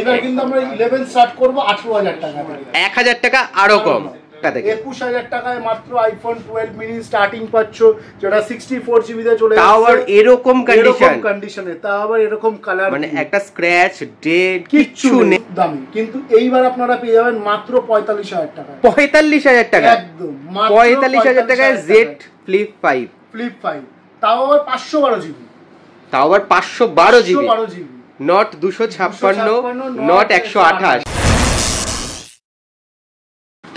এবার কিন্তু আমরা 11 স্টার্ট করব 18000 টাকা থেকে। 1000 টাকা আরো কম। 21000 টাকায় মাত্র আইফোন 12 মিনি স্টার্টিং পাচ্ছ, যেটা 64 জিবি তে চলে তাও আবার এরকম কন্ডিশনে, তাও আবার এরকম কালার, মানে একটা স্ক্র্যাচ ডেট কিচ্ছু নেই দামি। কিন্তু এইবার আপনারা পেয়ে যাবেন মাত্র 45000 টাকা। 45000 টাকা একদম 45000 টাকায় জেড ফ্লিপ 5, তাও আবার 512 জিবি, তাও আবার 512 জিবি, নট 256, নট 128।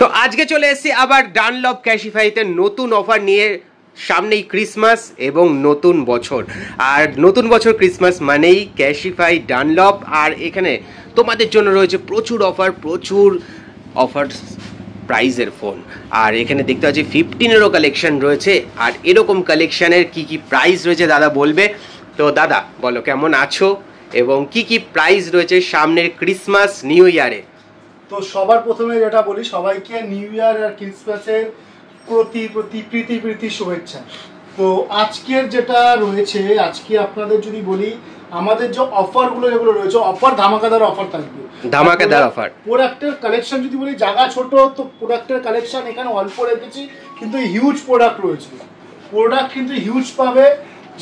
তো আজকে চলে এসেছি আবার ডানলপ ক্যাশিফাইতে নতুন অফার নিয়ে। সামনেই ক্রিসমাস এবং নতুন বছর, আর নতুন বছর ক্রিসমাস মানেই ক্যাশিফাই ডানলপ। আর এখানে তোমাদের জন্য রয়েছে প্রচুর অফার প্রাইজের ফোন। আর এখানে দেখতে পাচ্ছি 15-এরও কালেকশন রয়েছে। আর এরকম কালেকশনের কি প্রাইস রয়েছে দাদা বলবে। তো দাদা বলো কেমন আছো এবং কি প্রাইস রয়েছে সামনের ক্রিসমাস নিউ ইয়ারে। তো সবার প্রথমে যেটা বলি, সবাইকে নিউ ইয়ার আর ক্রিসমাসের প্রীতি শুভেচ্ছা। তো আজকের যেটা রয়েছে, আজকে আপনাদের যদি বলি আমাদের যে অফারগুলো যেগুলো রয়েছে, অফার ধামাকাদার অফার থাকবে, ধামাকাদার অফার। প্রোডাক্টের কালেকশন যদি বলি, জায়গা ছোট তো প্রোডাক্টের কালেকশন এখানে অল্প রেখেছি, কিন্তু হিউজ প্রোডাক্ট রয়েছে, প্রোডাক্ট কিন্তু হিউজ পাবে।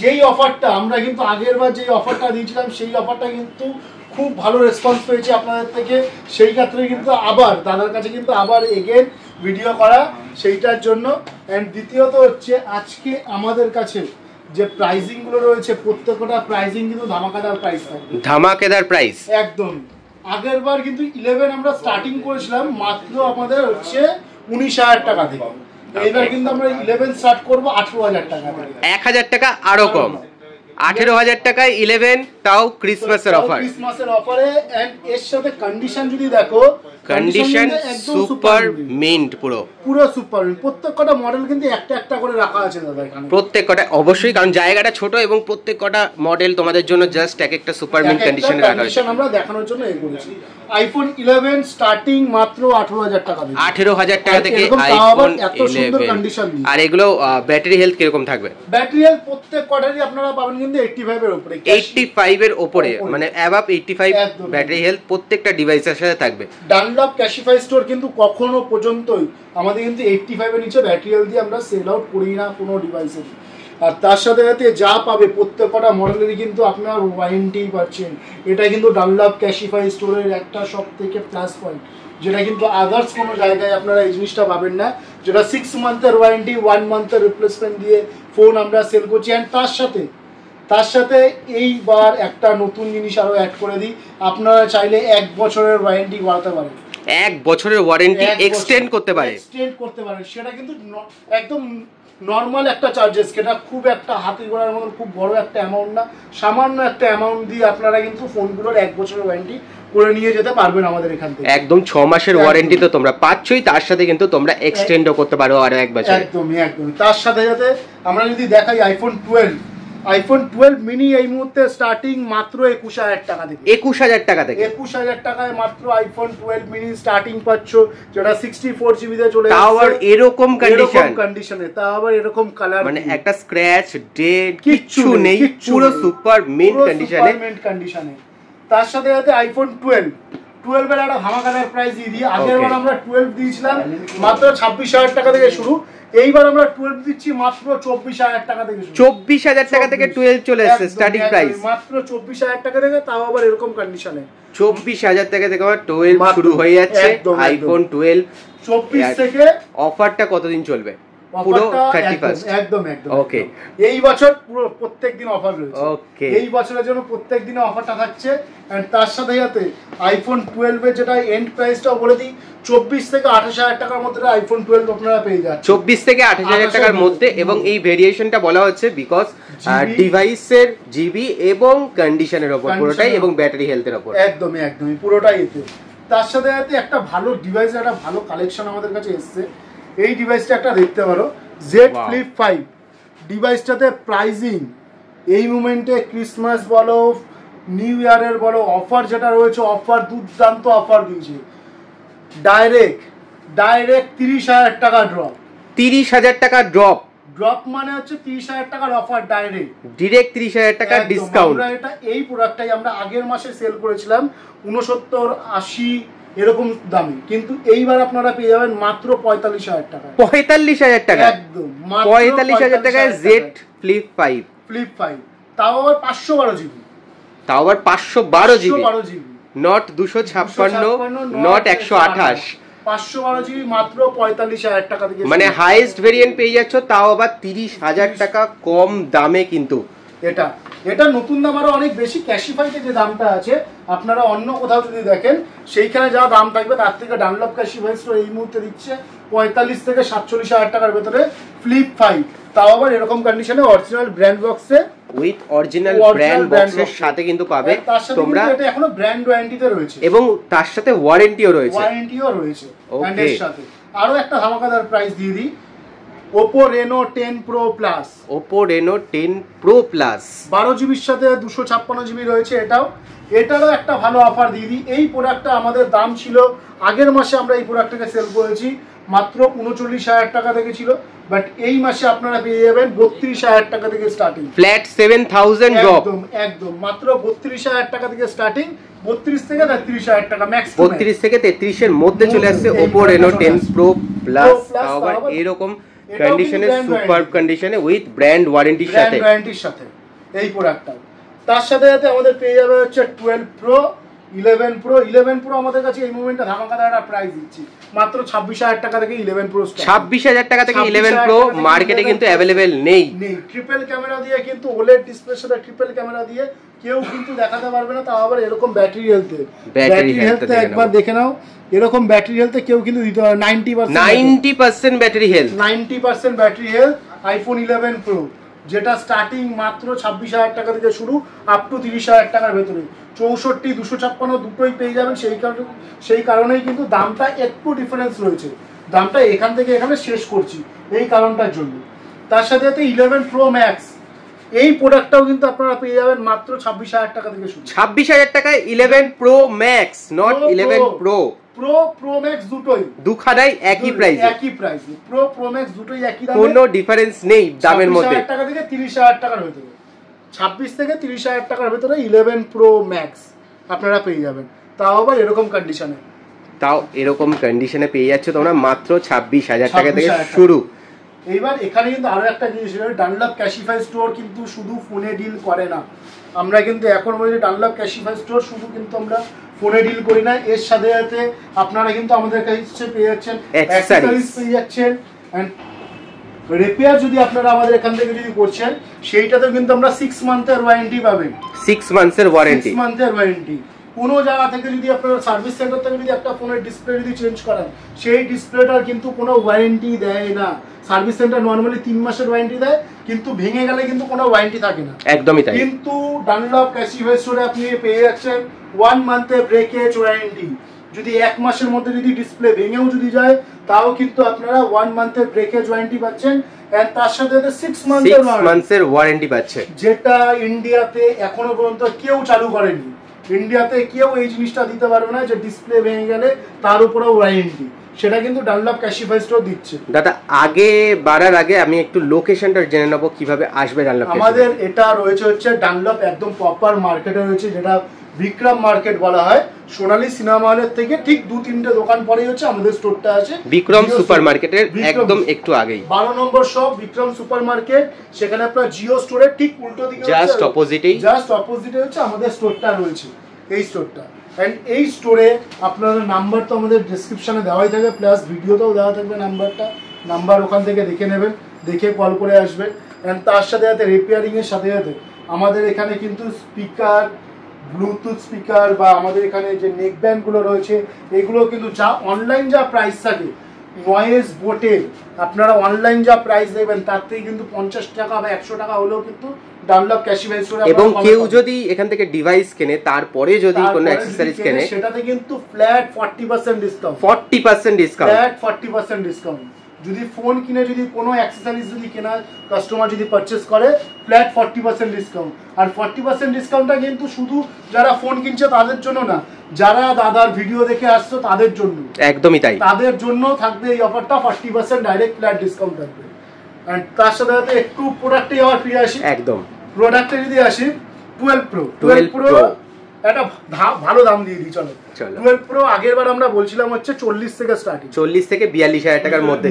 যেই অফারটা আমরা কিন্তু আগের বার যেই অফারটা দিয়েছিলাম, সেই অফারটা কিন্তু খুব ভালো রেসপন্স পেয়েছি আপনাদের থেকে। সেই ক্ষেত্রে কিন্তু আবার দাদার কাছে কিন্তু আবার এগেন ভিডিও করা সেইটার জন্য। অ্যান্ড দ্বিতীয়ত হচ্ছে আজকে আমাদের কাছে যে প্রাইজিং গুলো রয়েছে, প্রত্যেকটা প্রাইজিং কিন্তু ধামাকাদার প্রাইস থাকবে, ধামাকাদার প্রাইস একদম। আগের বার কিন্তু 11 আমরা স্টার্টিং করেছিলাম মাত্র আমাদের হচ্ছে 19000 টাকা থেকে। এইবার কিন্তু আমরা 11 স্টার্ট করব 18000 টাকা থেকে। 1000 টাকা আরো কম, 18000 টাকায় 11, তাও ক্রিসমাসের অফার। ক্রিসমাসের অফারে। এন্ড এর সাথে কন্ডিশন যদি দেখো, কন্ডিশন সুপার মিন্ট, পুরো সুপার মিন্ট। প্রত্যেকটা মডেল কিন্তু একটা করে রাখা আছে দাদা এখানে, প্রত্যেকটা অবশ্যই, কারণ জায়গাটা ছোট এবং প্রত্যেকটা মডেল তোমাদের জন্য জাস্ট একটা সুপার মিন্ট কন্ডিশনে রাখা আছে। আমরা দেখানোর জন্য এই করেছি। আইফোন 11 স্টার্টিং মাত্র 18000 টাকা থেকে, 18000 টাকা থেকে আইফোন 11। আর এগুলো ব্যাটারি হেলথ কিরকম থাকবে? ব্যাটারি হেলথ প্রত্যেকটারই আপনারা পাবেন কিন্তু 85 এর উপরে, 85 এর উপরে, মানে অ্যাবাভ 85 ব্যাটারি হেলথ প্রত্যেকটা ডিভাইসের সাথে থাকবে। ডানলপ ক্যাশিফাই স্টোর কিন্তু কখনো পর্যন্তই আমাদের কিন্তু 85 এর নিচে ব্যাটারি হেলথ দিয়ে আমরা সেল আউট করি না কোনো ডিভাইসের। আর তার সাথে সাথে যা পাবে প্রত্যেকটা মডেলেরই কিন্তু আপনার ওয়ারেন্টি পাচ্ছেন। এটা কিন্তু ডানলপ ক্যাশিফাই স্টোরের একটা সব থেকে প্লাস পয়েন্ট, যেটা কিন্তু আদার্স কোনো জায়গায় আপনারা এই জিনিসটা পাবেন না, যেটা 6 মান্থের ওয়ারেন্টি, 1 মান্থের রিপ্লেসমেন্ট দিয়ে ফোন আমরা সেল করছি। অ্যান্ড তার সাথে এইবার একটা নতুন জিনিস আরো অ্যাড করে দিই, আপনারা চাইলে 1 বছরের ওয়ারেন্টি বাড়াতে পারেন, 1 বছরের ওয়ারেন্টি এক্সটেন্ড করতে পারেন। সেটা কিন্তু একদম নর্মাল একটা চার্জেস, যেটা খুব একটা হাতে গোনার মতো খুব বড় একটা অ্যামাউন্ট না, সামান্য একটা অ্যামাউন্ট দিয়ে আপনারা কিন্তু ফোনগুলোর 1 বছরের ওয়ারেন্টি করে নিয়ে যেতে পারবেন আমাদের এখান থেকে। একদম 6 মাসের ওয়ারেন্টি তো তোমরা পাচ্ছই, তার সাথে কিন্তু তোমরা এক্সটেন্ডও করতে পারো আরো 1 বছর। একদমই। তার সাথে আমরা যদি দেখাই আইফোন 12 মিনি এই মুহূর্তে স্টার্টিং মাত্র 21000 টাকা থেকে। 21000 টাকা থেকে 21000 টাকায় মাত্র আইফোন 12 মিনি স্টার্টিং পাচ্ছ, যেটা 64 জিবি তে চলে আসছে। তাও আবার এরকম কন্ডিশনে, তাও আবার এরকম কালার, মানে একটা স্ক্র্যাচ ডেট কিচ্ছু নেই, পুরো সুপার মিন্ট কন্ডিশনে। তার সাথে আইফোন 12 এর একটা ধামাকাদার প্রাইস দিয়ে আগের বার আমরা 12 দিয়েছিলাম মাত্র 26000 টাকা থেকে শুরু, এইবার আমরা 12 দিচ্ছি মাত্র 24000 টাকা থেকে। 24000 টাকা থেকে 12 চলে এসেছে স্টার্টিং প্রাইস, মাত্র 24000 টাকা থেকে, তাও আবার এরকম কন্ডিশনে। 24000 টাকা থেকে আবার 12 শুরু হয়ে যাচ্ছে আইফোন 12। 24 থেকে অফারটা কতদিন চলবে? পুরো 31 একদম। ওকে, এই বছর পুরো প্রত্যেকদিন অফার রয়েছে। ওকে, এই বছরের জন্য প্রত্যেকদিনে অফারটা থাকছে। এন্ড তার সাথে আইফোন 12 এর যেটা এন্ড প্রাইসটাও বলে দিই, 24 থেকে 28000 টাকার মধ্যে আইফোন 12 আপনারা পেয়ে যাচ্ছেন। 24 থেকে 28000 টাকার মধ্যে। এবং এই ভেরিয়েশনটা বলা হচ্ছে বিকজ ডিভাইসের জিবি এবং কন্ডিশনের উপর পুরোটাই, এবং ব্যাটারি হেলথের উপর একদমই পুরোটাই এতে। তার সাথে একটা ভালো ডিভাইস, একটা ভালো কালেকশন আমাদের কাছে এসছে। এই ডিভাইসটা একটা দেখতে পারো, জেড ফ্লিপ 5 ডিভাইসটাতে প্রাইজিং এই মোমেন্টে ক্রিসমাস বলো নিউ ইয়ারের বলো অফার যেটা রয়েছে, অফার দুর্দান্ত অফার দিয়েছে। ডাইরেক্ট 30000 টাকা ড্রপ, 30000 টাকা ড্রপ ড্রপ মানে হচ্ছে 30,000 টাকার অফার ডিরেক্ট 30,000 টাকা ডিসকাউন্ট। আমরা এটা এই প্রোডাক্টটাই আমরা আগের মাসে সেল করেছিলাম 69, 80 এরকম দামে, কিন্তু এইবার আপনারা পেয়ে যাবেন মাত্র 45,000 টাকা। 45,000 টাকা একদম 45,000 টাকায় জেড ফ্লিপ 5, তাও আবার 512 জিবি, তাও আবার 512 জিবি, নট 256, নট 128, 512 জিবি মাত্র 45,000 টাকা থেকে, মানে হাইয়েস্ট ভেরিয়েন্ট পেয়ে যাচ্ছ, তাও আবার 30,000 টাকা কম দামে। কিন্তু এটা নতুন দাম আরো অনেক বেশি। ক্যাশিফাইতে যে দামটা আছে আপনারা অন্য কোথাও যদি দেখেন সেইখানে যা দাম থাকবে তার থেকে ডানলপ ক্যাশিফাই স্টোর এই মুহূর্তে দিচ্ছে 45 থেকে 47,000 টাকার ভেতরে ফ্লিপ 5, তাও আবার এরকম কন্ডিশনে অরিজিনাল ব্র্যান্ড বক্সে, উইথ অরিজিনাল ব্র্যান্ড বক্সের সাথে কিন্তু পাবে তোমরা। এটা এখনো ব্র্যান্ড ওয়ারেন্টিতে রয়েছে এবং তার সাথে ওয়ারেন্টিও রয়েছে। ব্র্যান্ডের সাথে আরো একটা ধামাকাদার প্রাইস দিয়ে দিই, Oppo Reno 10 Pro Plus, Oppo Reno 10 Pro Plus 12 জিবির সাথে 256 জিবি রয়েছে। এটারও একটা ভালো অফার দিয়ে দিই। এই প্রোডাক্টটা আমাদের দাম ছিল আগের মাসে আমরা এই প্রোডাক্টটাকে সেল করেছি মাত্র 39,000 টাকা থেকে ছিল, বাট এই মাসে আপনারা পেয়ে যাবেন 32,000 টাকা থেকে স্টার্টিং, ফ্ল্যাট 7,000 ড্রপ, একদম মাত্র 32,000 টাকা থেকে স্টার্টিং, 32 থেকে 33,000 টাকা ম্যাক্স, 32 থেকে 33 এর মধ্যে চলে আসছে Oppo Reno 10 Pro Plus, আবার এরকম কন্ডিশনে, সুপার কন্ডিশনে উইথ ব্র্যান্ড ওয়ারেন্টির সাথে এই প্রোডাক্টটা। তার সাথে সাথে আমাদের পেয়ে যাবে হচ্ছে 12 Pro, 11 Pro আমাদের কাছে এই মোমেন্টে ধামাকাদার একটা প্রাইস দিচ্ছি মাত্র 26,000 টাকা থেকে 11 Pro, 26,000 টাকা থেকে 11 Pro মার্কেটে কিন্তু অ্যাভেলেবেল নেই। ট্রিপল ক্যামেরা দিয়ে কিন্তু OLED ডিসপ্লের সাথে ট্রিপল ক্যামেরা দিয়ে কেউ কিন্তু দেখাতে পারবে না, তাও আবার এরকম ব্যাটারি হেলথে একবার দেখে নাও, এরকম ব্যাটারি হেলথে কেউ কিন্তু দিতে পারবে 90% battery health, 90% battery health. IPhone 11 Pro যেটা স্টার্টিং মাত্র 26,000 টাকা থেকে শুরু আপ টু 30,000 টাকার ভেতরে, 64, 256 দুটোই পেয়ে যাবেন। সেই কারণেই কিন্তু দামটা একটু ডিফারেন্স রয়েছে, দামটা এখান থেকে এখানে শেষ করছি এই কারণটার জন্য। তার সাথে সাথে 11 Pro Max এই প্রোডাক্টটাও কিন্তু আপনারা পেয়ে যাবেন মাত্র 26,000 টাকা থেকে শুরু, 26,000 টাকায় 11 Pro Max, not 11 Pro Max দুটোই দুখানাই একই প্রাইসে, Pro Max দুটোই একই দামে, কোনো ডিফারেন্স নেই দামের মধ্যে। 26,000 টাকা থেকে 30,000 টাকার ভেতরে, 26 থেকে 30,000 টাকার ভেতরে 11 Pro Max আপনারা পেয়ে যাবেন, তাও আবার এরকম কন্ডিশনে পেয়ে যাচ্ছে তোমরা মাত্র 26,000 টাকা থেকে শুরু। এইবার এখানে কিন্তু আরো একটা জিনিস, ডানলপ ক্যাশিফাই স্টোর কিন্তু শুধু ফোনে ডিল করে না, আমরা কিন্তু এখন বলছি ডানলপ ক্যাশিফাই স্টোর শুধু কিন্তু আমরা ফোনে ডিল করি না, এর সাথে সাথে আপনারা কিন্তু আমাদের কাছে পেয়ে যাচ্ছেন অ্যাক্সেসরিজ পেয়ে যাচ্ছেন, এন্ড রিপেয়ার যদি আপনারা আমাদের এখান থেকে যদি করছেন সেইটাতে কিন্তু আমরা 6 মান্থের ওয়ারেন্টি পাবেন, 6 মান্থের ওয়ারেন্টি। কোনো জায়গা থেকে যদি আপনারা সার্ভিস সেন্টার থেকে যদি একটা ফোনের ডিসপ্লে যদি চেঞ্জ করেন সেই ডিসপ্লেটার কিন্তু কোনো ওয়ারেন্টি দেয় না। সার্ভিস সেন্টার নরমালি 3 মাসের ওয়ারেন্টি দেয়, কিন্তু ভেঙে গেলে কিন্তু কোনো ওয়ারেন্টি থাকে না, একদমই তাই। কিন্তু ডানলপ ক্যাশিফাই স্টোরে আপনি পেয়ে যাচ্ছেন 1 মান্থের ব্রেকেজ ওয়ারেন্টি, যদি 1 মাসের মধ্যে যদি ডিসপ্লে ভেঙেও যদি যায় তাও কিন্তু আপনারা 1 মান্থের ব্রেকেজ ওয়ারেন্টি পাচ্ছেন, এন্ড তার সাথে 6 মান্থের ওয়ারেন্টি পাচ্ছে, যেটা ইন্ডিয়াতে এখনো পর্যন্ত কেউ চালু করেনি। ইন্ডিয়াতে কেউ এই জিনিসটা দিতে পারবে না যে ডিসপ্লে ভেঙে গেলে তার উপরেও ওয়ারেন্টি, সেটা কিন্তু ডানলপ ক্যাশিফাই স্টোর দিচ্ছে। দাদা আগে বাড়ার আগে আমি একটু লোকেশনটা জেনে নেব কিভাবে আসবে ডানলপ। আমাদের এটা রয়েছে হচ্ছে ডানলপ একদম প্রপার মার্কেটে রয়েছে, যেটা বিক্রম মার্কেট বলা হয়, সোনালী সিনেমা হলের থেকে ঠিক 2-3টে দোকান পরেই হচ্ছে আমাদের স্টোরটা আছে, বিক্রম সুপার মার্কেটের একদম একটু আগেই 12 নম্বর শপ বিক্রম সুপার মার্কেট, সেখানে আপনার জিও স্টোরের ঠিক উল্টো দিকে জাস্ট অপোজিটে হচ্ছে আমাদের স্টোরটা রয়েছে, এই স্টোরটা। এন্ড এই স্টোরে আপনাদের নাম্বার তো আমাদের ডেসক্রিপশনে দেওয়াই থাকে, প্লাস ভিডিওতেও দেওয়া থাকবে নাম্বার ওখান থেকে দেখে নেবেন, দেখে কল করে আসবেন। এন্ড তার সাথে সাথে রিপেয়ারিং এর সাথে সাথে আমাদের এখানে কিন্তু স্পিকার, ব্লুটুথ স্পিকার বা আমাদের এখানে যে নেক ব্যান্ড গুলো রয়েছে এগুলো কিন্তু যা অনলাইন যা প্রাইস থাকে নয়েজ বোটের, আপনারা অনলাইন যা প্রাইস দেবেন তার থেকে কিন্তু 50 টাকা বা 100 টাকা হলেও কিন্তু ডানলপ ক্যাশিফাই স্টোরে, এবং কেউ যদি এখান থেকে ডিভাইস কেনে তারপরে যদি কোনো অ্যাকসেসরিজ কেনে সেটাতে কিন্তু ফ্ল্যাট 40% ডিসকাউন্ট, যদি ফোন কিনে যদি কোনো অ্যাকসেসরিজ যদি কেনা কাস্টমার যদি পারচেজ করে ফ্ল্যাট 40% ডিসকাউন্ট। আর 40% ডিসকাউন্টটা কিন্তু শুধু যারা ফোন কিনছে তাদের জন্য না, যারা দাদার ভিডিও দেখে আসছো তাদের জন্য, একদমই তাই, তাদের জন্য থাকবে এই অফারটা 40% ডাইরেক্ট ফ্ল্যাট ডিসকাউন্ট থাকবে। এন্ড তার সাথে সাথে একটু প্রোডাক্টে আবার ফিরে আসি। একদম প্রোডাক্টে যদি আসি 12 প্রো, 12 প্রো একটা ভালো দাম দিয়ে দিই। চলো 12 প্রো আগের বার আমরা বলছিলাম হচ্ছে 40 থেকে স্টার্টিং, 40 থেকে 42,000 টাকার মধ্যে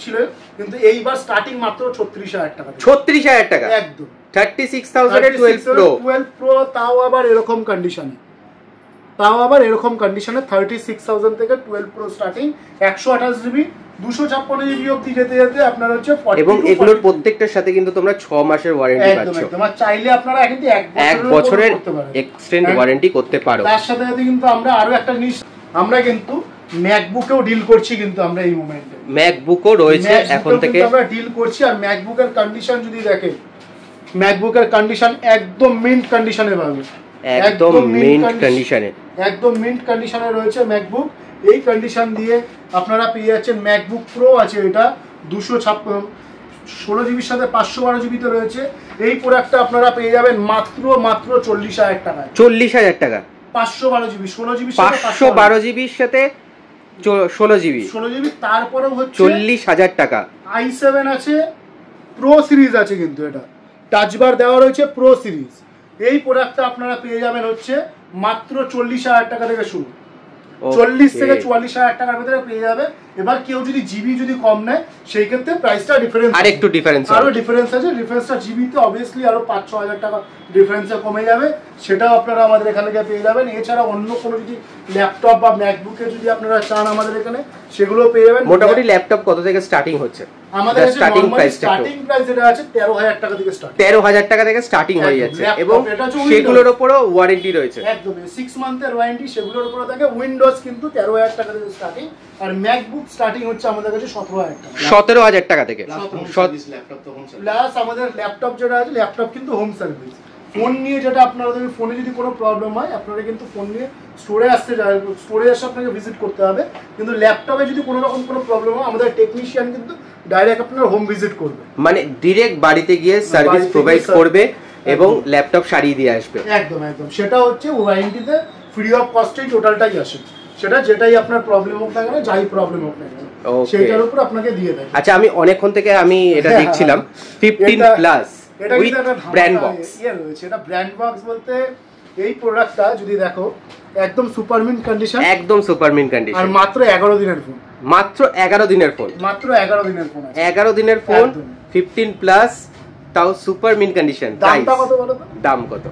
ছিল, কিন্তু এইবার স্টার্টিং মাত্র 36,000 টাকা। 36,000 টাকা একদম। 36,000 এর 12 প্রো, 12 প্রো তাও আবার এরকম কন্ডিশনে, 36,000 থেকে 12 প্রো স্টার্টিং, 128 জিবি, 256 জিবি অবধি যেতে যেতে আপনার হচ্ছে 40। এবং এগুলোর প্রত্যেকটার সাথে কিন্তু তোমরা 6 মাসের ওয়ারেন্টি পাচ্ছ। তোমার চাইলে আপনারা কিন্তু 1 বছরের এক্সটেন্ড ওয়ারেন্টি করতে পারো। তার সাথে সাথে কিন্তু আমরা আরো একটা জিনিস, আমরা কিন্তু ম্যাকবুকেও ডিল করছি, কিন্তু আমরা এই মোমেন্টে ম্যাকবুকও রয়েছে এখন থেকে আমরা ডিল করছি। আর ম্যাকবুকের কন্ডিশন যদি দেখেন, ম্যাকবুকের কন্ডিশন একদম মিন্ট কন্ডিশনে পাবে, একদম মিন্ট কন্ডিশনে, একদম মিন্ট কন্ডিশনে রয়েছে ম্যাকবুক। এই কন্ডিশন দিয়ে আপনারা পেয়ে যাচ্ছেন ম্যাকবুক প্রো আছে, এটা 216 জিবির সাথে 512 জিবিতে রয়েছে। এই প্রোডাক্টটা আপনারা পেয়ে যাবেন মাত্র 40,000 টাকায়। 40,000 টাকা 512 জিবি, 16 জিবি, 512 জিবির সাথে 16 জিবি, তারপরেও হচ্ছে 40,000 টাকা। i7 আছে, প্রো সিরিজ আছে, কিন্তু এটা টাচবার দেওয়া রয়েছে প্রো সিরিজ। এই প্রোডাক্টটা আপনারা পেয়ে যাবেন হচ্ছে মাত্র 40,000 টাকা থেকে শুরু, 40 থেকে 44,000 টাকার ভিতরে পেয়ে যাবে। এবার কেউ যদি জিবি যদি কম নেয় সেই ক্ষেত্রে প্রাইসটা ডিফারেন্স, আর একটু ডিফারেন্স, আরো ডিফারেন্স আছে। ডিফারেন্সটা জিবিতে অবভিয়াসলি আরো 5-6 হাজার টাকা ডিফারেন্সে কমে যাবে, সেটাও আপনারা আমাদের এখানে গিয়ে পেয়ে যাবেন। এছাড়া অন্য কোনো যদি ল্যাপটপ বা ম্যাকবুকে যদি আপনারা চান আমাদের এখানে, সেগুলো পেয়ে যাবেন। মোটামুটি ল্যাপটপ কত থেকে স্টার্টিং হচ্ছে? আমাদের স্টার্টিং প্রাইস যেটা আছে 13,000 টাকা থেকে স্টার্ট, 13,000 টাকা থেকে স্টার্টিং হয়ে যাচ্ছে। এবং সেগুলোর উপরও ওয়ারেন্টি রয়েছে, একদম 6 মান্থের ওয়ারেন্টি সেগুলোর উপরে থাকে। উইন্ডোজ কিন্তু 13,000 টাকা থেকে স্টার্টিং, আর ম্যাকবুক স্টার্টিং হচ্ছে আমাদের কাছে 17,000 টাকা, 17,000 টাকা থেকে। প্লাস আমাদের ল্যাপটপ যেটা আছে, ল্যাপটপ কিন্তু হোম সার্ভিস। ফোন নিয়ে যেটা আপনাদের ফোনে যদি কোনো প্রবলেম হয়, আপনারা কিন্তু ফোন নিয়ে স্টোরে এসে আপনাকে ভিজিট করতে হবে। কিন্তু ল্যাপটপে যদি কোনো রকম কোনো প্রবলেম হয়, আমাদের টেকনিশিয়ান কিন্তু ডাইরেক্ট আপনার হোম ভিজিট করবে, মানে ডিরেক্ট বাড়িতে গিয়ে সার্ভিস প্রোভাইড করবে এবং ল্যাপটপ সারিয়ে দিয়ে আসবে। একদম একদম, সেটা হচ্ছে ওয়ারেন্টিতে ফ্রি অফ কস্টেই টোটালটাই আসে। সেটা যেটাই আপনার প্রবলেম হোক না কেন, যাই প্রবলেম হোক না কেন, সেটার উপর আপনাকে দিয়ে দেয়। আচ্ছা, আমি অনেকক্ষণ থেকে আমি এটা দেখছিলাম 15 প্লাস উইথ ব্র্যান্ড বক্স রয়েছে। এটা ব্র্যান্ড বক্স বলতে এই প্রোডাক্টটা যদি দেখো একদম সুপার মিন্ট কন্ডিশন, একদম সুপার মিন্ট কন্ডিশন, আর মাত্র 11 দিনের ফোন, মাত্র 11 দিনের ফোন, মাত্র 11 দিনের ফোন, 11 দিনের ফোন 15 প্লাস, তাও সুপার মিন্ট কন্ডিশন। দামটা কত বলো তো? দাম কত?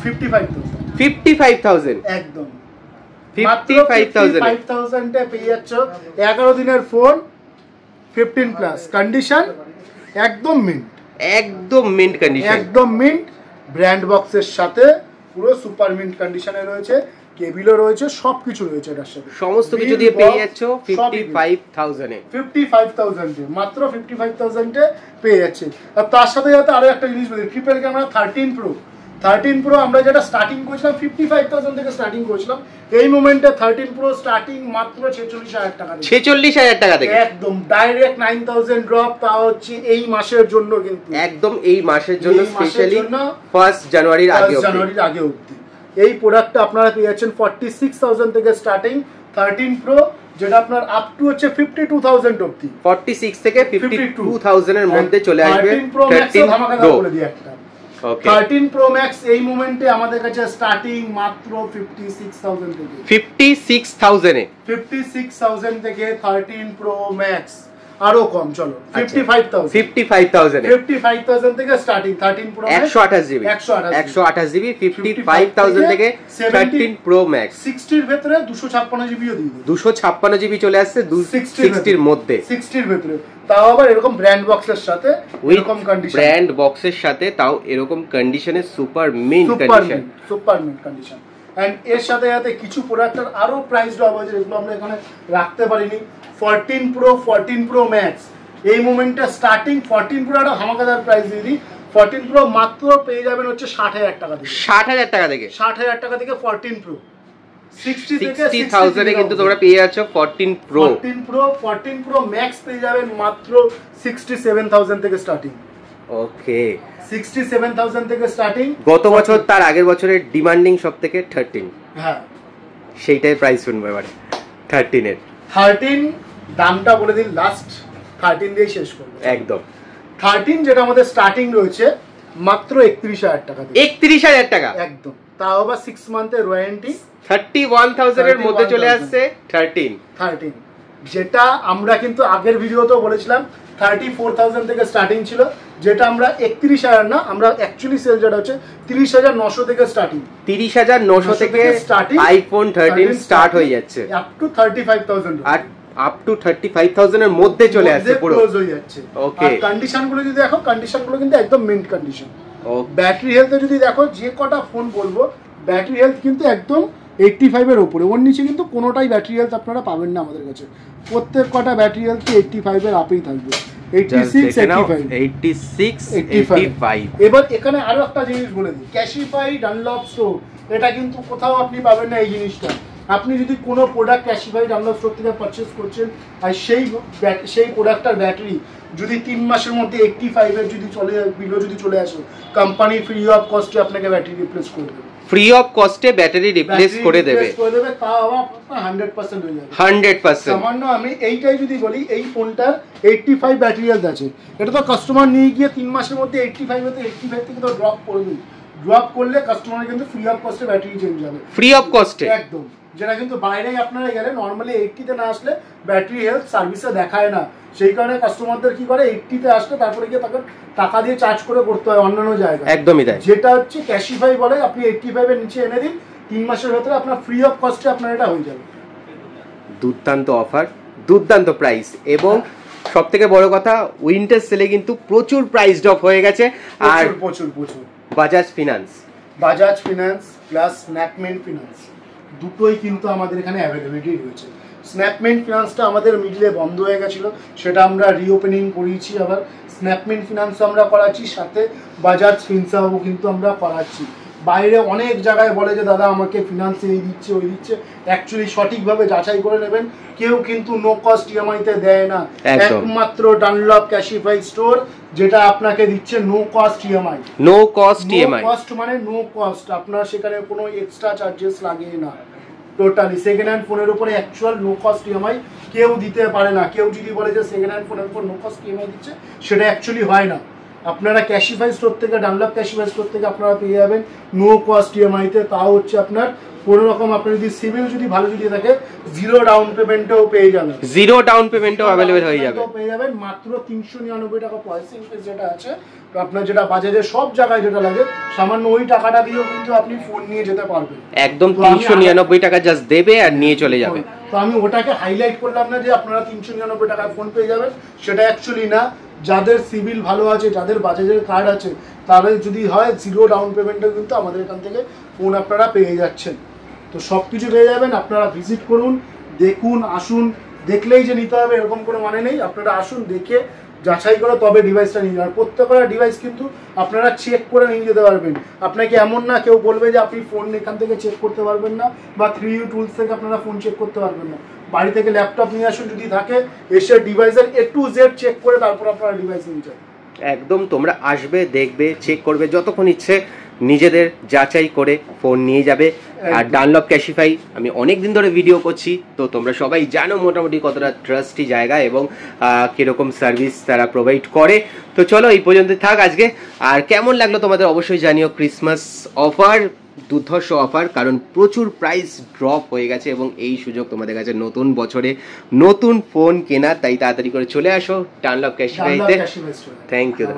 55,000 একদম 55,000 এ পেয়ে যাচ্ছ 11 দিনের ফোন 15 প্লাস কন্ডিশন, একদম মিন্ট, একদম মিন্ট কন্ডিশন, একদম মিন্ট ব্র্যান্ড বক্সের সাথে পুরো সুপার মিন্ট কন্ডিশনে রয়েছে। কেবিলও রয়েছে, সবকিছু রয়েছে এটার সাথে, সমস্ত কিছু দিয়ে পেয়ে যাচ্ছ 55,000 এ, 55,000 এ, মাত্র 55,000 এ পেয়ে যাচ্ছে। আর তার সাথে সাথে আরো একটা জিনিস বলি, ট্রিপল ক্যামেরা 13 প্রো আমরা যেটা স্টার্টিং করেছিলাম 55,000 থেকে স্টার্টিং করেছিলাম, এই মোমেন্টে 13 প্রো স্টার্টিং মাত্র 46,000 টাকা, 46,000 টাকা থেকে একদম ডাইরেক্ট 9,000 ড্রপ। তা হচ্ছে এই মাসের জন্য, কিন্তু একদম এই মাসের জন্য, স্পেশালি 1 জানুয়ারির আগে অবধি এই প্রোডাক্টটা আপনারা পেয়ে যাচ্ছেন 46,000 থেকে স্টার্টিং 13 প্রো, যেটা আপনার আপ টু হচ্ছে 52,000 অবধি, 46 থেকে 52,000 এর মধ্যে চলে আসবে 13 প্রো ম্যাক্স। ধামাকা করে দিই একটা 13 প্রো ম্যাক্স এই মোমেন্টে আমাদের কাছে স্টার্টিং মাত্র 56,000 থেকে, 56,000 এ, 56,000 থেকে 13 প্রো ম্যাক্স, আরো কম চলো 55,000 থেকে স্টার্টিং 13 প্রো 128 জিবি 128 জিবি 55,000 থেকে 13 প্রো ম্যাক্স। 60 এর ভিতরে 256 জিবিও দিই, 256 জিবি চলে আসছে 60 এর মধ্যে, 60 এর ভিতরে, তাও আবার এরকম ব্র্যান্ড বক্সের সাথে, এরকম কন্ডিশন, ব্র্যান্ড বক্সের সাথে, তাও এরকম কন্ডিশনে সুপার মিন্ট কন্ডিশন। এন্ড এর সাথে সাথে কিছু প্রোডাক্টের আরো প্রাইস ড্রপ আছে, যেগুলো আমরা এখানে রাখতে পারিনি। 14 প্রো ম্যাক্স এই মোমেন্টে স্টার্টিং 14 প্রো একটা হামাকাদার প্রাইস দিয়ে দিই, 14 প্রো মাত্র পেয়ে যাবেন হচ্ছে 60,000 টাকা থেকে, 60,000 টাকা থেকে, 60,000 টাকা থেকে 14 প্রো, 60,000 এ কিন্তু তোমরা পেয়ে যাচ্ছ 14 প্রো ম্যাক্স পেয়ে যাবেন মাত্র 67,000 থেকে স্টার্টিং। ওকে, 67,000 থেকে স্টার্টিং। গত বছর তার আগের বছরের ডিমান্ডিং সব থেকে 13, হ্যাঁ সেইটাই প্রাইস শুনবো এবারে 13 এর। 13 দামটা বলে দিন, লাস্ট 13 দিয়ে শেষ করব একদম। 13 যেটা আমাদের স্টার্টিং রয়েছে মাত্র 31,000 টাকা দিয়ে। 31,000 টাকা একদম, তাও আবার 6 মান্থের ওয়ারেন্টি। 31,000 এর মধ্যে চলে আসছে 13, যেটা আমরা কিন্তু আগের ভিডিওতেও বলেছিলাম 34,000 থেকে স্টার্টিং ছিল, যেটা আমরা 31,000 না, আমরা অ্যাকচুয়ালি সেল যেটা হচ্ছে 30,900 থেকে স্টার্টিং। 30,900 থেকে আইফোন 13 স্টার্ট হয়ে যাচ্ছে, আপ টু 35,000 আর আপ টু 35,000 এর মধ্যে চলে আসছে পুরো ক্লোজ হয়ে যাচ্ছে। ওকে, আর কন্ডিশন গুলো যদি দেখো, কন্ডিশন গুলো কিন্তু একদম মিন্ট কন্ডিশন। ওকে, ব্যাটারি হেলথে যদি দেখো, যে কটা ফোন বলবো ব্যাটারি হেলথ কিন্তু একদম 85 এর উপরে, ওর নিচে কিন্তু কোনোটাই ব্যাটারি হেলথ আপনারা পাবেন না আমাদের কাছে। প্রত্যেক কটা ব্যাটারি হেলথ 85 এর আপেই থাকবে, 86, 85। এবার এখানে আরো একটা জিনিস বলে দিই, ক্যাশিফাই ডানলপ স্টোর, এটা কিন্তু কোথাও আপনি পাবেন না এই জিনিসটা। আপনি যদি কোনো প্রোডাক্ট ক্যাশিফাই ডানলপ স্টোর থেকে পারচেস করছেন, আর সেই প্রোডাক্টটার ব্যাটারি যদি 3 মাসের মধ্যে 85 এর যদি বিলো যদি চলে আসে, কোম্পানি ফ্রি অফ কস্টে আপনাকে ব্যাটারি রিপ্লেস করে দেবে। ফ্রি অফ কস্টে ব্যাটারি রিপ্লেস করে দেবে, তাও আপনার 100% হয়ে যাবে। 100%। সামান্য আমি এইটাই যদি বলি, এই ফোনটার 85 ব্যাটারি হেলথ আছে, এটা তো কাস্টমার নিয়ে গিয়ে 3 মাসের মধ্যে 85 থেকে তো ড্রপ করবেই। ড্রপ করলে কাস্টমার কিন্তু ফ্রি অফ কস্টে ব্যাটারি চেঞ্জ হবে, ফ্রি অফ কস্টে একদম। যেটা কিন্তু বাইরে আপনারা গেলে নর্মালি 80 না আসলে ব্যাটারি হেলথ সার্ভিসে দেখায় না, সেই কারণে কাস্টমারদের কি করে 80 আসলে তারপরে গিয়ে তাকে টাকা দিয়ে চার্জ করে করতে হয় অন্যান্য জায়গায়। একদমই তাই। যেটা হচ্ছে ক্যাশিফাই বলে, আপনি 85 এর নিচে এনে দিন, 3 মাসের ভেতরে আপনার ফ্রি অফ কস্টে আপনার এটা হয়ে যাবে। দুর্দান্ত অফার, দুর্দান্ত প্রাইস, এবং সব থেকে বড় কথা উইন্টার সেলে কিন্তু প্রচুর প্রাইস ড্রপ হয়ে গেছে। আর প্রচুর বাজাজ ফিনান্স প্লাস স্ন্যাপমেন্ট ফিনান্স দুটোই কিন্তু আমাদের এখানে অ্যাভেলেবিলিটি রয়েছে। স্ন্যাপমেন্ট ফিনান্সটা আমাদের মিডলে বন্ধ হয়ে গেছিলো, সেটা আমরা রিওপেনিং করিয়েছি, আবার স্ন্যাপমেন্ট ফিনান্সও আমরা করাচ্ছি, সাথে বাজাজ ফিনসাও কিন্তু আমরা করাচ্ছি। বাইরে অনেক জায়গায় বলে যে দাদা আমাকে ফিনান্সে এই দিচ্ছে ওই দিচ্ছে, অ্যাকচুয়ালি সঠিকভাবে যাচাই করে নেবেন, কেউ কিন্তু নো কস্ট ইএমআইতে দেয় না। একমাত্র ডানলপ ক্যাশিফাই স্টোর যেটা আপনাকে দিচ্ছে no cost EMI. No cost EMI cost মানে নো কস্ট, আপনার সেখানে কোনো এক্সট্রা চার্জেস লাগে না। টোটালি সেকেন্ড হ্যান্ড ফোনের উপরে অ্যাকচুয়াল নো কস্ট ইএমআই কেউ দিতে পারে না। কেউ যদি বলে যে সেকেন্ড হ্যান্ড ফোনের উপর নো কস্ট ইএমআই দিচ্ছে, সেটা অ্যাকচুয়ালি হয় না। আপনারা ক্যাশিফাই স্টোর থেকে, ডানলপ ক্যাশিফাই স্টোর থেকে আপনারা পেয়ে যাবেন নো কস্ট ইএমআইতে। তাও হচ্ছে আপনার কোনো রকম, আপনার যদি সিভিল যদি ভালো যদি থাকে, 0 ডাউন পেমেন্টেও পেয়ে যাবেন, 0 ডাউন পেমেন্টও अवेलेबल হয়ে যাবে, পেয়ে যাবেন মাত্র 399 টাকা পয়সা ইনভেস্ট যেটা আছে আপনার, যেটা বাজারে সব জায়গায় যেটা লাগে, সামান্য ওই টাকাটা দিয়েও কিন্তু আপনি ফোন নিয়ে যেতে পারবেন। একদম 399 টাকা জাস্ট দেবে আর নিয়ে চলে যাবে। তো আমি ওটাকে হাইলাইট করলাম না যে আপনারা 399 টাকায় ফোন পেয়ে যাবেন, সেটা অ্যাকচুয়ালি না। যাদের সিভিল ভালো আছে, যাদের বাজাজের কার্ড আছে, তাদের যদি হয় 0 ডাউন পেমেন্টে কিন্তু আমাদের এখান থেকে ফোন আপনারা পেয়ে যাচ্ছেন। তো সব কিছু পেয়ে যাবেন, আপনারা ভিজিট করুন, দেখুন, আসুন। দেখলেই যে নিতে হবে এরকম কোনো মানে নেই, আপনারা আসুন, দেখে যাচাই করে তবে ডিভাইসটা নিয়ে যান। প্রত্যেকটা ডিভাইস কিন্তু আপনারা চেক করে নিয়ে যেতে পারবেন। আপনাকে এমন না কেউ বলবে যে আপনি ফোন এখান থেকে চেক করতে পারবেন না, বা 3U টুলস থেকে আপনারা ফোন চেক করতে পারবেন না। বাড়ি থেকে ল্যাপটপ নিয়ে আসুন যদি থাকে, এসে ডিভাইসের A to Z চেক করে তারপর আপনারা ডিভাইস নিয়ে যান। একদম তোমরা আসবে, দেখবে, চেক করবে, যতক্ষণ ইচ্ছে নিজেদের যাচাই করে ফোন নিয়ে যাবে। আর ডানলপ ক্যাশিফাই আমি অনেক দিন ধরে ভিডিও করছি, তো তোমরা সবাই জানো মোটামুটি কতটা ট্রাস্টি জায়গা এবং কীরকম সার্ভিস তারা প্রোভাইড করে। তো চলো এই পর্যন্ত থাক আজকে। আর কেমন লাগলো তোমাদের অবশ্যই জানিও। ক্রিসমাস অফার, দুর্ধর্ষ অফার, কারণ প্রচুর প্রাইস ড্রপ হয়ে গেছে এবং এই সুযোগ তোমাদের কাছে নতুন বছরে নতুন ফোন কেনার, তাই তাড়াতাড়ি করে চলে আসো ডানলপ ক্যাশিফাইতে। Thank you.